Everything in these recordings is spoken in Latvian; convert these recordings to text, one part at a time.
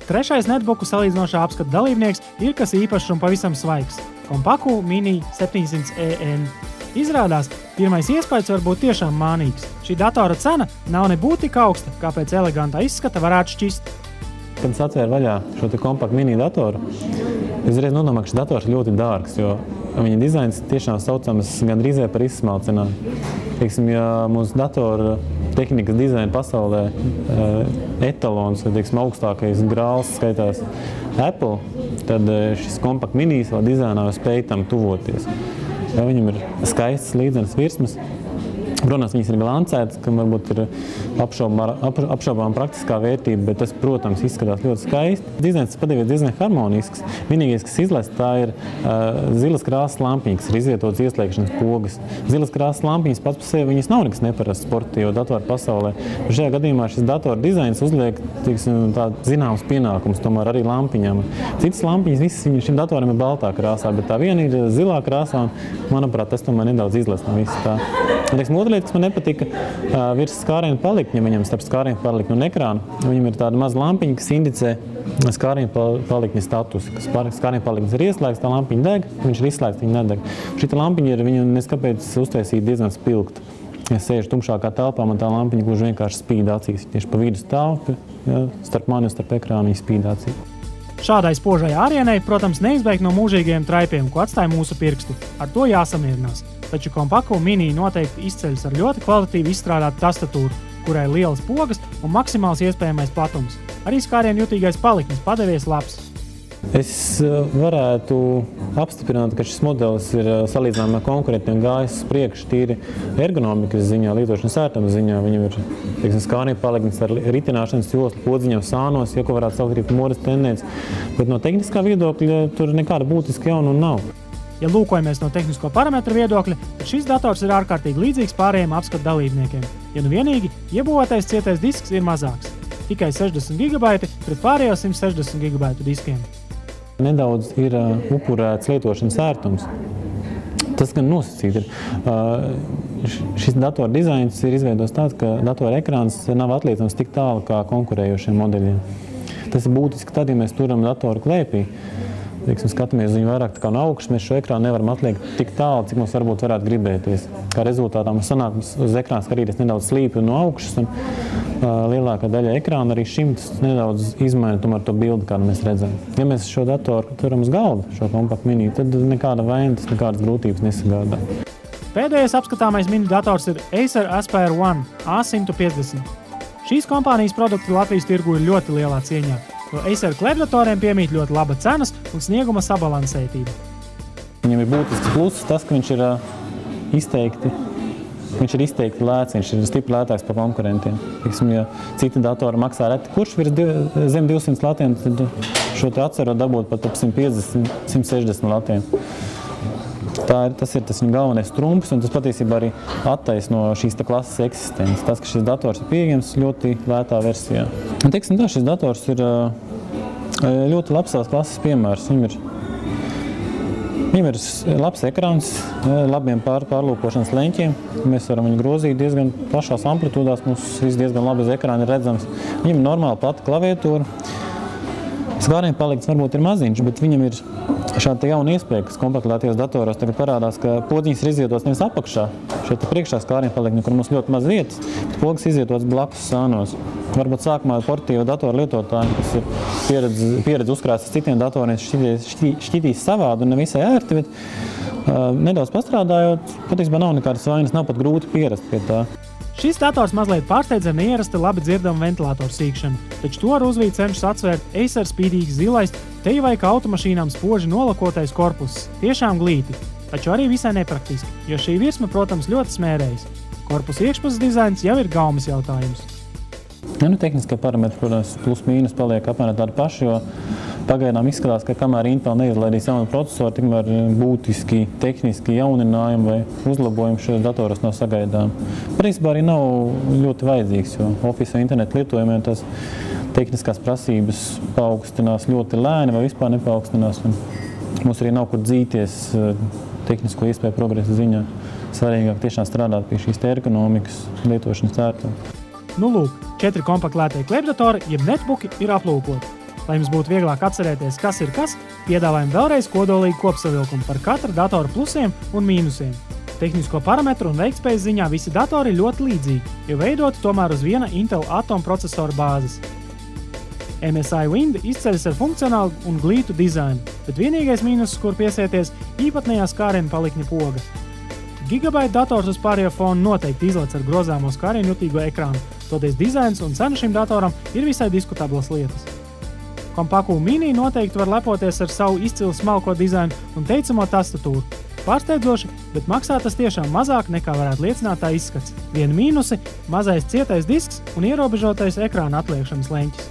Trešais netbooku salīdzinošā apskata dalībnieks ir kas īpašs un pavisam svaigs – Kompaku Mini 700 EN. Izrādās, pirmais iespējas var būt tiešām mānīgs. Šī datora cena nav nebūtu tik augsta, kā pēc elegantā izskata varētu šķist. Kad es atvēru vaļā šo Kompaku Mini datoru, es reiz nodomāju, ka šis dators ir ļoti dārgs, jo viņa dizains tiešām saucams gandrīz par izsmalcinājumu. Teiksim, ja mūsu datora tehnikas dizaina pasaulē etalons, teiksim, augstākais grāls skaitās Apple, tad šis Kompaku Mini savā dizainā spēj tam tuvoties. Ja viņam ir skaists līdzenas virsmas. Protams, viņas ir glancētas, kam varbūt ir apšaubām praktiskā vērtība, bet tas, protams, izskatās ļoti skaisti. Dizains patiesībā diezgan harmonisks. Vienīgais, kas izlaists, tā ir zilas krāsas lampiņas, kas ir izvietotas ieslēgšanas pogas. Zilas krāsas lampiņas pats par sevi viņas nav nekas neparasts sportīvo datoru pasaulē. Šajā gadījumā šis datora dizains uzliek zināms pienākums tomēr arī lampiņām. Citas lampiņas visas šim datoram ir baltā krāsā, bet tā viena ir zilā krāsā, un, manuprāt, tas tomēr nedaudz izlaists no visu tā. Otra lieta, kas man nepatika, virs skārienu palikņa, viņam starp skārienu palikņu un ekrānu, viņam ir tāda maza lampiņa, kas indicē skārienu palikņa statusu. Skārienu palikņas ir ieslēgts, tā lampiņa deg, viņš ir izslēgts, viņa nedeg. Šita lampiņa ir viņu neskapēc uztaisīt diezgan spilgta. Ja sēžu tumšākā telpā, man tā lampiņa gluži vienkārši spīd acīs. Tieši pa vidu stāv, ja, starp mani un starp ekrānu viņa spīd acīs. Šādai spožai ārienai, protams, neizbeigt no mūžīgajiem traipiem, ko atstāja mūsu pirksti. Ar to jāsamierinās. Taču Kompaku Mini noteikti izceļas ar ļoti kvalitatīvi izstrādātu tastatūru, kurai lielas pogas un maksimāls iespējamais platums. Arī skārienu jutīgais paliknis padevies labs. Es varētu apstiprināt, ka šis modelis ir salīdzinājumā ar konkurentiem gājis uz priekšu tīri ergonomikas ziņā, lietošanas ērtuma ziņā. Viņam ir, teiksim, skārienu paliknis ar ritināšanas joslu, podziņām sānos, ja ko varētu saukt arī par modes tendenci. Bet no tehniskā viedokļa tur nekāda būtiska jaunuma nav. Ja lūkojamies no tehnisko parametru viedokļa, tad šis dators ir ārkārtīgi līdzīgs pārējiem apskatu dalībniekiem. Ja nu vienīgi, iebūvētais cietais disks ir mazāks. Tikai 60 GB pret pārējo 160 GB diskiem. Nedaudz ir upurēts lietošanas ērtums. Tas gan nosacīti ir. Šis datora dizains ir izveidots tāds, ka datora ekrāns nav atliecams tik tālu kā konkurējošiem modeļiem. Tas ir būtiski tad, ja mēs turam datoru klēpī. Teiksim, skatāmies uz viņu vairāk kā no augšas, mēs šo ekrānu nevaram atliekt tik tālu, cik mums varbūt varētu gribēties. Kā rezultātā mums sanāk uz ekrāna skatīties nedaudz slīpi no augšas, un lielākā daļa ekrāna arī šim nedaudz izmaina tomēr to bildi, kādu mēs redzam. Ja mēs šo datoru turam uz galda, šo Kompaku Mini, tad nekāda vaina, nekādas grūtības nesagādā. Pēdējais apskatāmais mini dators ir Acer Aspire One A150. Šīs kompānijas produkti Latvijas tirgu ir ļoti lielā cieņā. Jo Acer klēpdatoriem piemīt ļoti laba cenas un snieguma sabalansētība. Viņam ir būtisks pluss tas, ka viņš ir izteikti lēts, viņš ir stipri lētāks par konkurentiem. Teiksim, ja citi datori maksā reti kurš zem 200 latiem, tad šo te Aceru dabūt pat ap 150-160 latiem. Tas ir tas viņa galvenais trumps, un tas patiesībā arī attaisno šīs klases eksistences. Tas, ka šis dators ir pieejams ļoti lētā versijā. Un, teiksim, šis dators ir ļoti labs savas klases piemērs. Viņam ir labs ekrāns, labiem pārlūkošanas leņķiem. Mēs varam viņu grozīt diezgan plašās amplitūdās, mums viss diezgan labi uz ekrāna ir redzams. Viņam ir normāla plata klaviatūra. Skārienu paliknis varbūt ir maziņš, bet viņam ir šāda jauna iespēja, kas kompaktētajos datoros tagad parādās, ka podziņas ir izvietotas nevis apakšā. Šeit priekšā skārienu palikni, kur mums ļoti maz vietas, bet pogas izvietotas blakus sānos. Varbūt sākumā portīva datoru lietotāji, kas ir pieredze uzkrāstas citiem datoriem, šķitīs savādi un nevisai ērti, bet nedaudz pastrādājot, patiesībā nav nekādas vainas, nav pat grūti pierast pie tā. Šis dators mazliet pārsteidz ar neierasta labi dzirdamu ventilātoru sīkšanu, taču to ar uzvīdu cenšas atsvērt Acer spīdīgs zilais, te vai kā automašīnām spoži nolakotais korpuss. Tiešām glīti, taču arī visai nepraktiski, jo šī virsma, protams, ļoti smērējas. Korpusa iekšpuses dizains jau ir gaumas jautājums. Ja, tehniskie parametri, protams, plus mīnus paliek apmēram tādi paši, jo pagaidām izskatās, ka kamēr Intel neizlaidīs jaunu procesoru, tikmēr būtiski tehniski jauninājumi vai uzlabojumi šajos datoros nav sagaidām. Principā arī nav ļoti vajadzīgs, jo Office vai internetu lietojumiem tās tehniskās prasības paaugstinās ļoti lēni vai vispār nepaugstinās. Mums arī nav kur dzīties tehnisko iespēju progresa ziņā. Svarīgāk tiešām strādāt pie šīs ergonomikas lietošanas ērtuma. Nu lūk, 4 kompaktlētie klēpdatori, jeb netbooki ir aplūkoti. Lai jums būtu vieglāk atcerēties, kas ir kas, piedāvājam vēlreiz kodolīgu kopsavilkumu par katra datora plusiem un mīnusiem. Tehnisko parametru un veiktspējas ziņā visi datori ir ļoti līdzīgi, jo veidoti tomēr uz viena Intel Atom procesora bāzes. MSI Wind izceļas ar funkcionālu un glītu dizainu, bet vienīgais mīnus, kur piesieties, īpatnējā skārienu palikņa poga. Gigabyte dators uz pārējo fonu noteikti izlec ar grozāmo skārienu jutīgo ekrānu, toties dizains un cena šim datoram ir visai diskutablas lietas. Kompaku Mini noteikti var lepoties ar savu izcilu smalko dizainu un teicamo tastatūru. Pārsteidzoši, bet maksā tas tiešām mazāk nekā varētu liecināt tā izskats. Viena mīnusi – mazais cietais disks un ierobežotais ekrāna atliekšanas leņķis.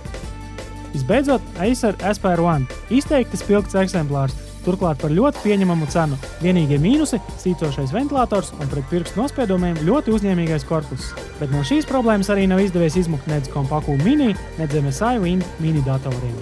Visbeidzot, Acer Aspire One – izteikti spilgts eksemplārs, turklāt par ļoti pieņemamu cenu. Vienīgie mīnusi – sīcošais ventilators un pret pirkstu nospiedumiem ļoti uzņēmīgais korpus. Bet no šīs problēmas arī nav izdevies izmukt nedz Kompaku Mini, nedz MSI Wind mini datoriem.